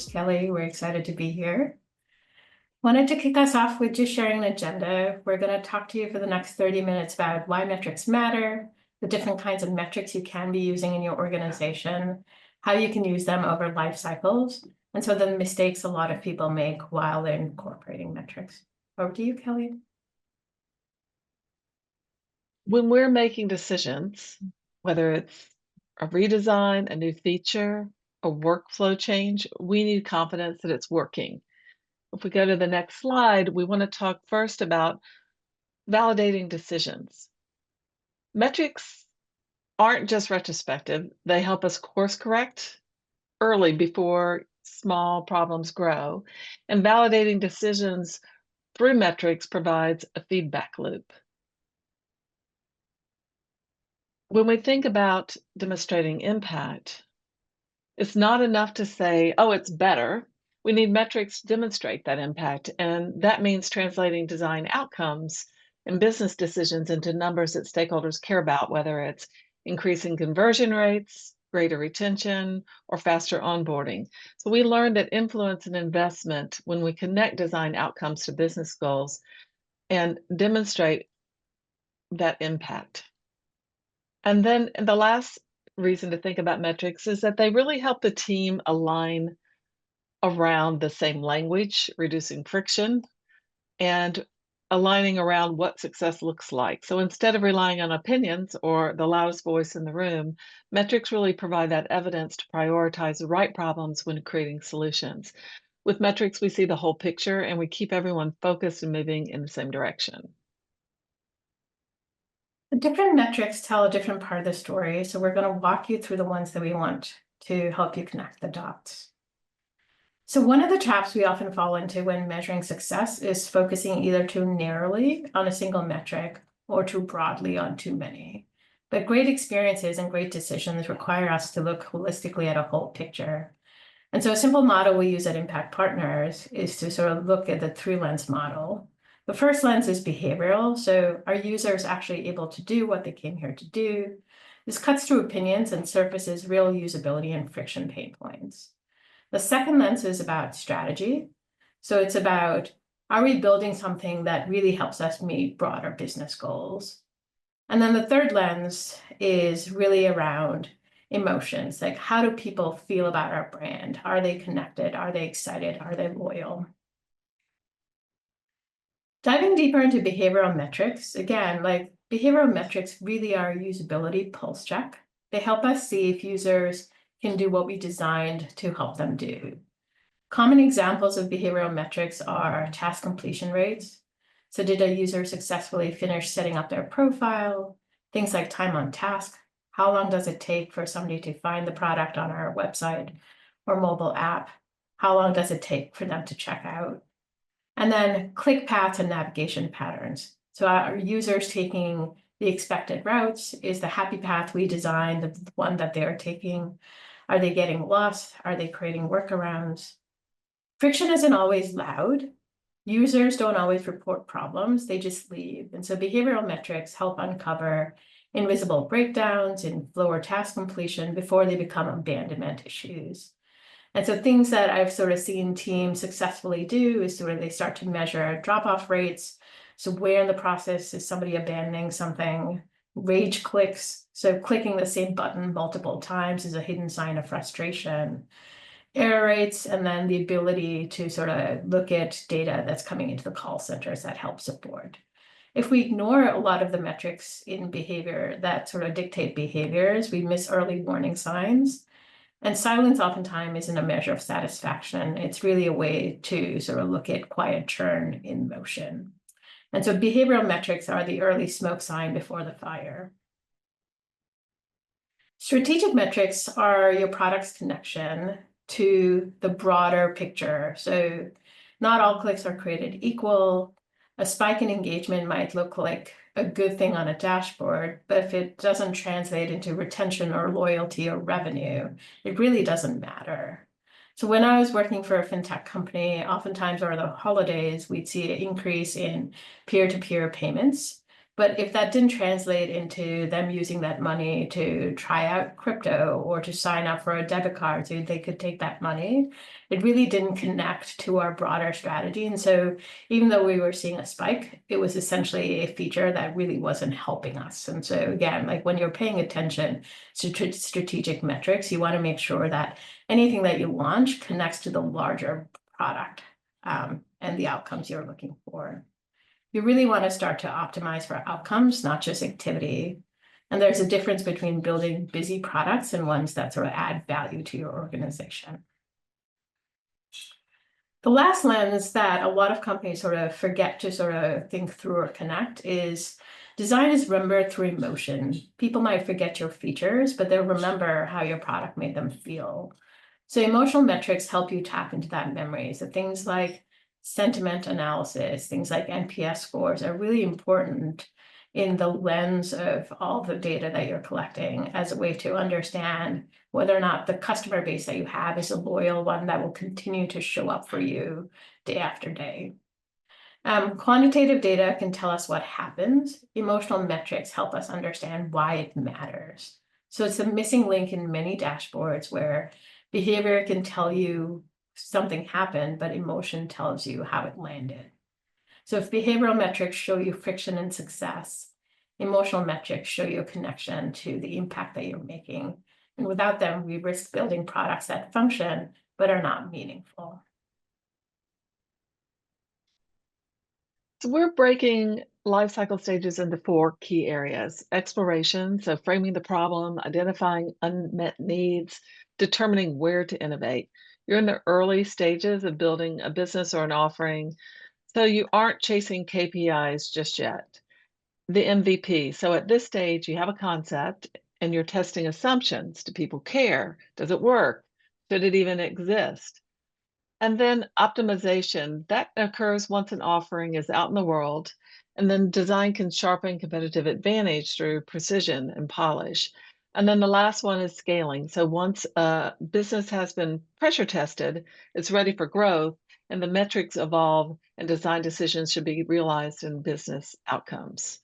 Here's Kelly. We're excited to be here. Wanted to kick us off with just sharing an agenda. We're going to talk to you for the next 30 minutes about why metrics matter, the different kinds of metrics you can be using in your organization, how you can use them over life cycles, and so the mistakes a lot of people make while they're incorporating metrics. Over to you, Kelly. When we're making decisions, whether it's a redesign, a new feature, a workflow change, we need confidence that it's working. If we go to the next slide, we want to talk first about validating decisions. Metrics aren't just retrospective, they help us course correct early before small problems grow. And validating decisions through metrics provides a feedback loop. When we think about demonstrating impact, it's not enough to say, oh, it's better. We need metrics to demonstrate that impact. And that means translating design outcomes and business decisions into numbers that stakeholders care about, whether it's increasing conversion rates, greater retention, or faster onboarding. So we learned that influence and investment, when we connect design outcomes to business goals and demonstrate that impact. And then the last reason to think about metrics is that they really help the team align around the same language, reducing friction, and aligning around what success looks like. So instead of relying on opinions or the loudest voice in the room, metrics really provide that evidence to prioritize the right problems when creating solutions. With metrics, we see the whole picture and we keep everyone focused and moving in the same direction. The different metrics tell a different part of the story, so we're going to walk you through the ones that we want to help you connect the dots. So one of the traps we often fall into when measuring success is focusing either too narrowly on a single metric or too broadly on too many. But great experiences and great decisions require us to look holistically at a whole picture. And so a simple model we use at Impact Partners is to sort of look at the three-lens model. The first lens is behavioral, so are users actually able to do what they came here to do? This cuts through opinions and surfaces real usability and friction pain points. The second lens is about strategy. So it's about, are we building something that really helps us meet broader business goals? And then the third lens is really around emotions, like how do people feel about our brand? Are they connected? Are they excited? Are they loyal? Diving deeper into behavioral metrics, again, like behavioral metrics really are a usability pulse check. They help us see if users can do what we designed to help them do. Common examples of behavioral metrics are task completion rates. So did a user successfully finish setting up their profile? Things like time on task. How long does it take for somebody to find the product on our website or mobile app? How long does it take for them to check out? And then click paths and navigation patterns. So are users taking the expected routes? Is the happy path we designed the one that they're taking? Are they getting lost? Are they creating workarounds? Friction isn't always loud. Users don't always report problems, they just leave. And so behavioral metrics help uncover invisible breakdowns in flow or task completion before they become abandonment issues. And so things that I've sort of seen teams successfully do is sort of they start to measure drop-off rates. So where in the process is somebody abandoning something? Rage clicks, so clicking the same button multiple times is a hidden sign of frustration. Error rates, and then the ability to sort of look at data that's coming into the call centers that help support. If we ignore a lot of the metrics in behavior that sort of dictate behaviors, we miss early warning signs. And silence oftentimes isn't a measure of satisfaction. It's really a way to sort of look at quiet churn in motion. And so behavioral metrics are the early smoke sign before the fire. Strategic metrics are your product's connection to the broader picture. So not all clicks are created equal. A spike in engagement might look like a good thing on a dashboard, but if it doesn't translate into retention or loyalty or revenue, it really doesn't matter. So when I was working for a fintech company, oftentimes over the holidays, we'd see an increase in peer-to-peer payments. But if that didn't translate into them using that money to try out crypto or to sign up for a debit card so they could take that money, it really didn't connect to our broader strategy. And so even though we were seeing a spike, it was essentially a feature that really wasn't helping us. And so again, like when you're paying attention to strategic metrics, you want to make sure that anything that you launch connects to the larger product and the outcomes you're looking for. You really want to start to optimize for outcomes, not just activity. And there's a difference between building busy products and ones that sort of add value to your organization. The last lens that a lot of companies sort of forget to sort of think through or connect is design is remembered through emotion. People might forget your features, but they'll remember how your product made them feel. So emotional metrics help you tap into that memory. So things like sentiment analysis, things like NPS scores are really important in the lens of all the data that you're collecting as a way to understand whether or not the customer base that you have is a loyal one that will continue to show up for you day after day. Quantitative data can tell us what happens. Emotional metrics help us understand why it matters. So it's a missing link in many dashboards where behavior can tell you something happened, but emotion tells you how it landed. So if behavioral metrics show you friction and success, emotional metrics show you a connection to the impact that you're making. And without them, we risk building products that function, but are not meaningful. So we're breaking life cycle stages into 4 key areas: exploration, so framing the problem, identifying unmet needs, determining where to innovate. You're in the early stages of building a business or an offering, so you aren't chasing KPIs just yet. The MVP. So at this stage, you have a concept and you're testing assumptions. Do people care? Does it work? Should it even exist? And then optimization, that occurs once an offering is out in the world, and then design can sharpen competitive advantage through precision and polish. And then the last one is scaling. So once a business has been pressure tested, it's ready for growth, and the metrics evolve, and design decisions should be realized in business outcomes.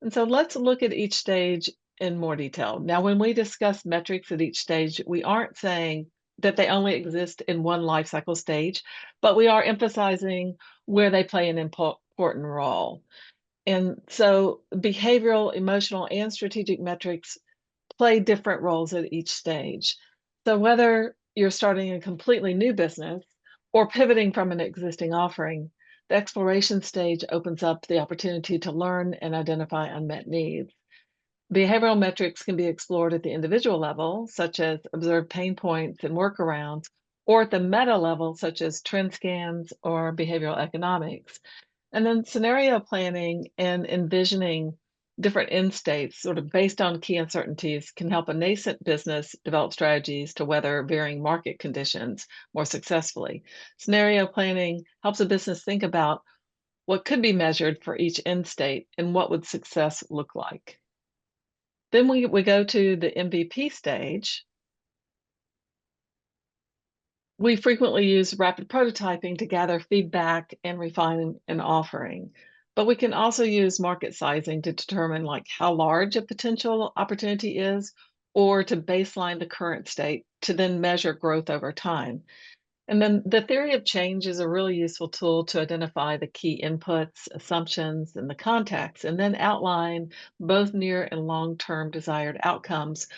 And so let's look at each stage in more detail. Now, when we discuss metrics at each stage, we aren't saying that they only exist in one life cycle stage, but we are emphasizing where they play an important role. And so behavioral, emotional, and strategic metrics play different roles at each stage. So whether you're starting a completely new business or pivoting from an existing offering, the exploration stage opens up the opportunity to learn and identify unmet needs. Behavioral metrics can be explored at the individual level, such as observed pain points and workarounds, or at the meta level, such as trend scans or behavioral economics. And then scenario planning and envisioning different end states, sort of based on key uncertainties, can help a nascent business develop strategies to weather varying market conditions more successfully. Scenario planning helps a business think about what could be measured for each end state and what would success look like. Then we go to the MVP stage. We frequently use rapid prototyping to gather feedback and refine an offering, but we can also use market sizing to determine like how large a potential opportunity is, or to baseline the current state to then measure growth over time. And then the theory of change is a really useful tool to identify the key inputs, assumptions, and the context, and then outline both near and long-term desired outcomes.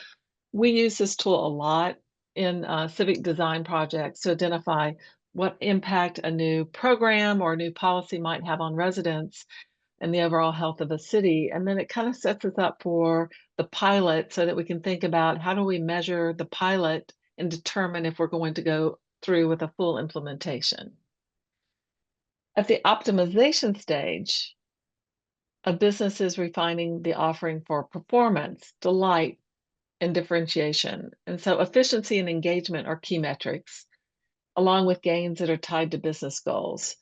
We use this tool a lot in civic design projects to identify what impact a new program or a new policy might have on residents and the overall health of a city. And then it kind of sets us up for the pilot so that we can think about how do we measure the pilot and determine if we're going to go through with a full implementation. At the optimization stage, a business is refining the offering for performance, delight, and differentiation. And so efficiency and engagement are key metrics, along with gains that are tied to business goals.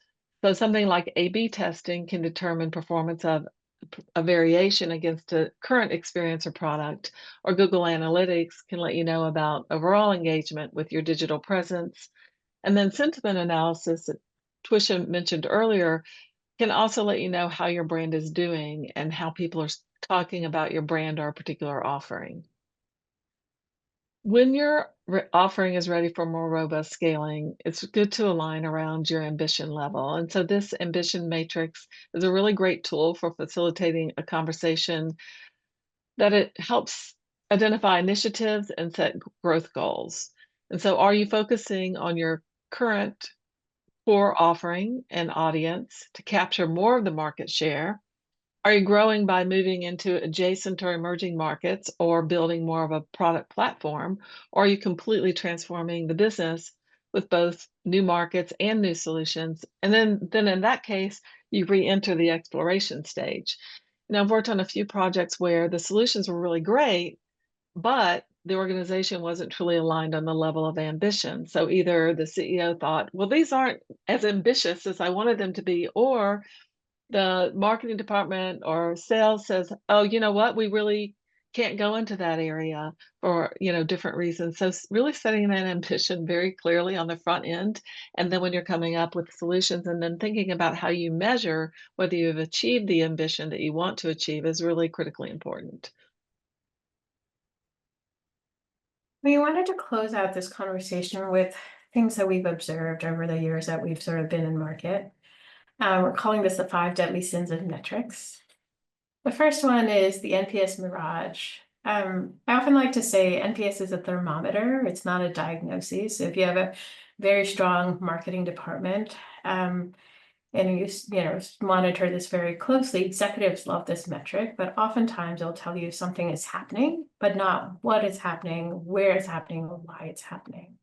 So something like A/B testing can determine performance of a variation against a current experience or product, or Google Analytics can let you know about overall engagement with your digital presence. And then sentiment analysis that Twisha mentioned earlier can also let you know how your brand is doing and how people are talking about your brand or a particular offering. When your offering is ready for more robust scaling, it's good to align around your ambition level. And so, this ambition matrix is a really great tool for facilitating a conversation that it helps identify initiatives and set growth goals. And so, are you focusing on your current core offering and audience to capture more of the market share? Are you growing by moving into adjacent or emerging markets or building more of a product platform? Or are you completely transforming the business with both new markets and new solutions? And then in that case, you re-enter the exploration stage. Now, I've worked on a few projects where the solutions were really great, but the organization wasn't truly aligned on the level of ambition. So either the CEO thought, well, these aren't as ambitious as I wanted them to be, or the marketing department or sales says, "Oh, you know what? We really can't go into that area for, different reasons." So really setting that ambition very clearly on the front end, and then when you're coming up with solutions and then thinking about how you measure whether you've achieved the ambition that you want to achieve is really critically important. We wanted to close out this conversation with things that we've observed over the years that we've sort of been in market. We're calling this the five deadly sins of metrics. The first one is the NPS mirage. I often like to say NPS is a thermometer, it's not a diagnosis. So if you have a very strong marketing department, and you monitor this very closely, executives love this metric, but oftentimes it'll tell you something is happening, but not what is happening, where it's happening, or why it's happening.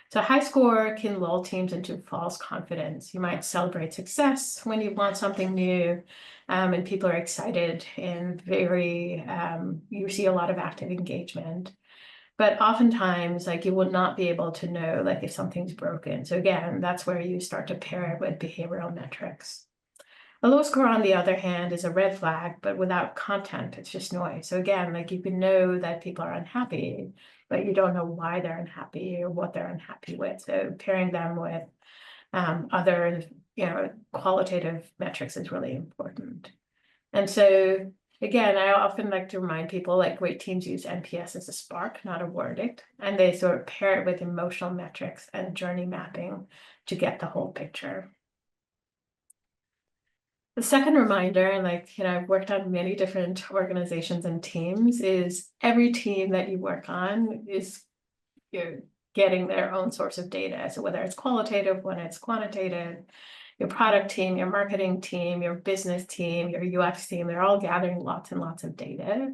So high score can lull teams into false confidence. You might celebrate success when you want something new, and people are excited and you see a lot of active engagement. But oftentimes, like, you will not be able to know, like, if something's broken. So again, that's where you start to pair it with behavioral metrics. A low score, on the other hand, is a red flag, but without content, it's just noise. So again, like, you can know that people are unhappy, but you don't know why they're unhappy or what they're unhappy with. So pairing them with other, qualitative metrics is really important. And so again, I often like to remind people, like, great teams use NPS as a spark, not a verdict, and they sort of pair it with emotional metrics and journey mapping to get the whole picture. The second reminder, and I've worked on many different organizations and teams, is every team that you work on is getting their own source of data. So whether it's qualitative, when it's quantitative, your product team, your marketing team, your business team, your UX team, they're all gathering lots and lots of data.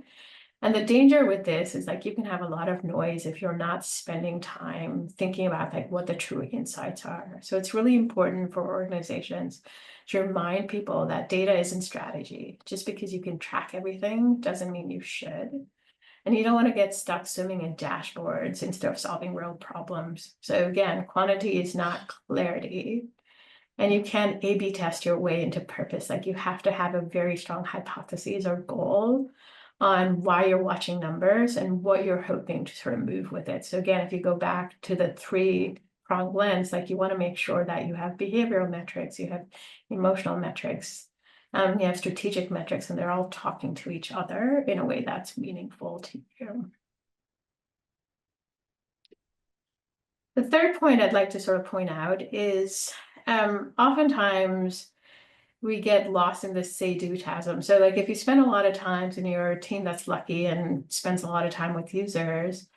And the danger with this is, like, you can have a lot of noise if you're not spending time thinking about, like, what the true insights are. So it's really important for organizations to remind people that data isn't strategy. Just because you can track everything doesn't mean you should. And you don't want to get stuck swimming in dashboards instead of solving real problems. So again, quantity is not clarity. And you can't A/B test your way into purpose. Like, you have to have a very strong hypothesis or goal on why you're watching numbers and what you're hoping to sort of move with it. So again, if you go back to the three-pronged lens, like, you want to make sure that you have behavioral metrics, you have emotional metrics, you have strategic metrics, and they're all talking to each other in a way that's meaningful to you. The third point I'd like to sort of point out is oftentimes we get lost in this say-do chasm. So, like, if you spend a lot of times in your team that's lucky and spends a lot of time with users,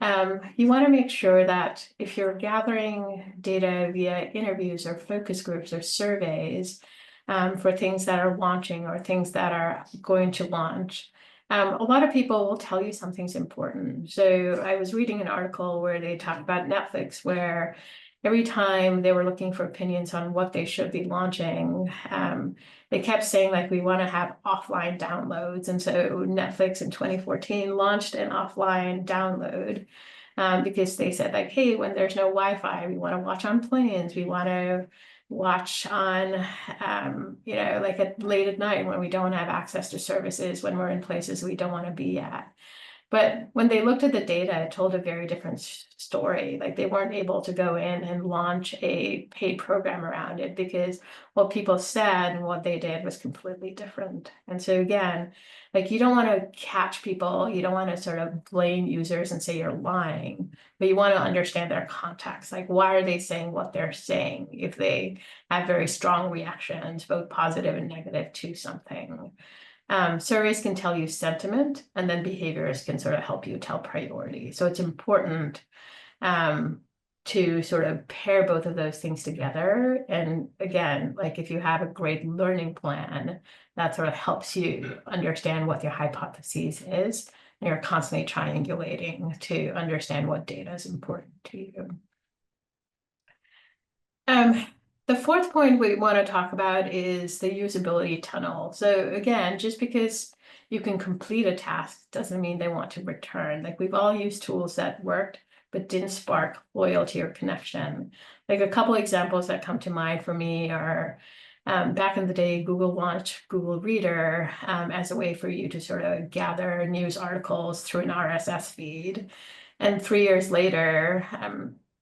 you want to make sure that if you're gathering data via interviews or focus groups or surveys for things that are launching or things that are going to launch, a lot of people will tell you something's important. So I was reading an article where they talked about Netflix, where every time they were looking for opinions on what they should be launching, they kept saying, like, we want to have offline downloads. And so Netflix in 2014 launched an offline download because they said, like, hey, when there's no Wi-Fi, we want to watch on planes, we want to watch on, like, late at night when we don't have access to services, when we're in places we don't want to be at. But when they looked at the data, it told a very different story. Like they weren't able to go in and launch a paid program around it because what people said and what they did was completely different. And so again, like you don't want to catch people, you don't want to sort of blame users and say you're lying, but you want to understand their context. Like why are they saying what they're saying if they have very strong reactions, both positive and negative to something? Surveys can tell you sentiment, and then behaviors can sort of help you tell priority. So it's important to sort of pair both of those things together. And again, like if you have a great learning plan, that sort of helps you understand what your hypothesis is, and you're constantly triangulating to understand what data is important to you. The fourth point we want to talk about is the usability tunnel. So again, just because you can complete a task doesn't mean they want to return. Like we've all used tools that worked, but didn't spark loyalty or connection. Like a couple examples that come to mind for me are back in the day, Google launched Google Reader as a way for you to sort of gather news articles through an RSS feed. And 3 years later,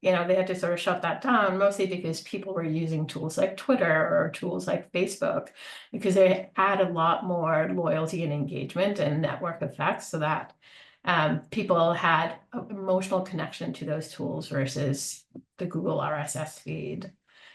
they had to sort of shut that down, mostly because people were using tools like Twitter or tools like Facebook, because they had a lot more loyalty and engagement and network effects, so that people had an emotional connection to those tools versus the Google RSS feed.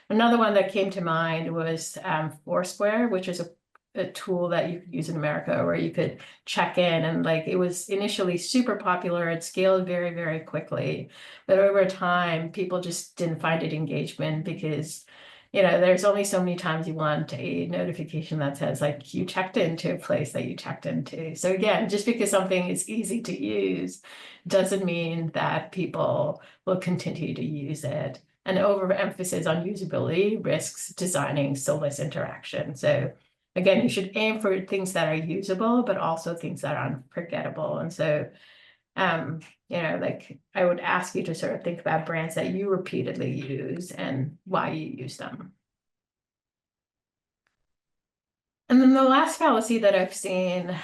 Another one that came to mind was Foursquare, which is a tool that you could use in America where you could check in, and like it was initially super popular. It scaled very, very quickly, but over time, people just didn't find it engagement because, there's only so many times you want a notification that says like you checked into a place that you checked into. So again, just because something is easy to use doesn't mean that people will continue to use it. And overemphasis on usability risks designing soulless interaction. So again, you should aim for things that are usable, but also things that are unforgettable. And so, like I would ask you to sort of think about brands that you repeatedly use and why you use them. And then the last fallacy that I've seen,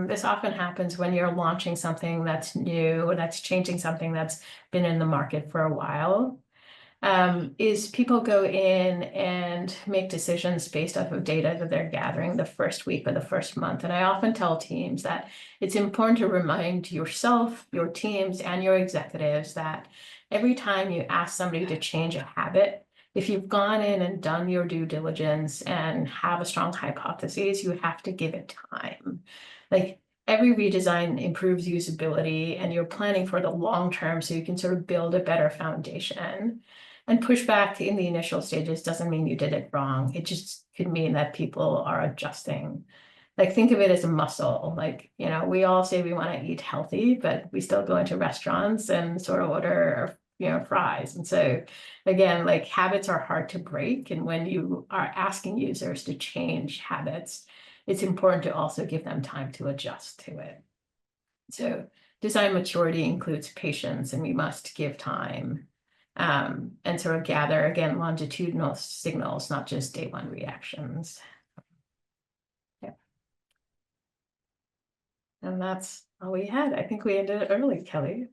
this often happens when you're launching something that's new, or that's changing something that's been in the market for a while. Is people go in and make decisions based off of data that they're gathering the first week or the first month. And I often tell teams that it's important to remind yourself, your teams, and your executives that every time you ask somebody to change a habit, if you've gone in and done your due diligence and have a strong hypothesis, you have to give it time. Like every redesign improves usability, and you're planning for the long term so you can sort of build a better foundation. And pushback in the initial stages doesn't mean you did it wrong. It just could mean that people are adjusting. Like think of it as a muscle. Like, we all say we want to eat healthy, but we still go into restaurants and sort of order, fries. And so again, like habits are hard to break. And when you are asking users to change habits, it's important to also give them time to adjust to it. So design maturity includes patience, and we must give time. And sort of gather, again, longitudinal signals, not just day one reactions. Yeah. And that's all we had. I think we ended it early, Kelly.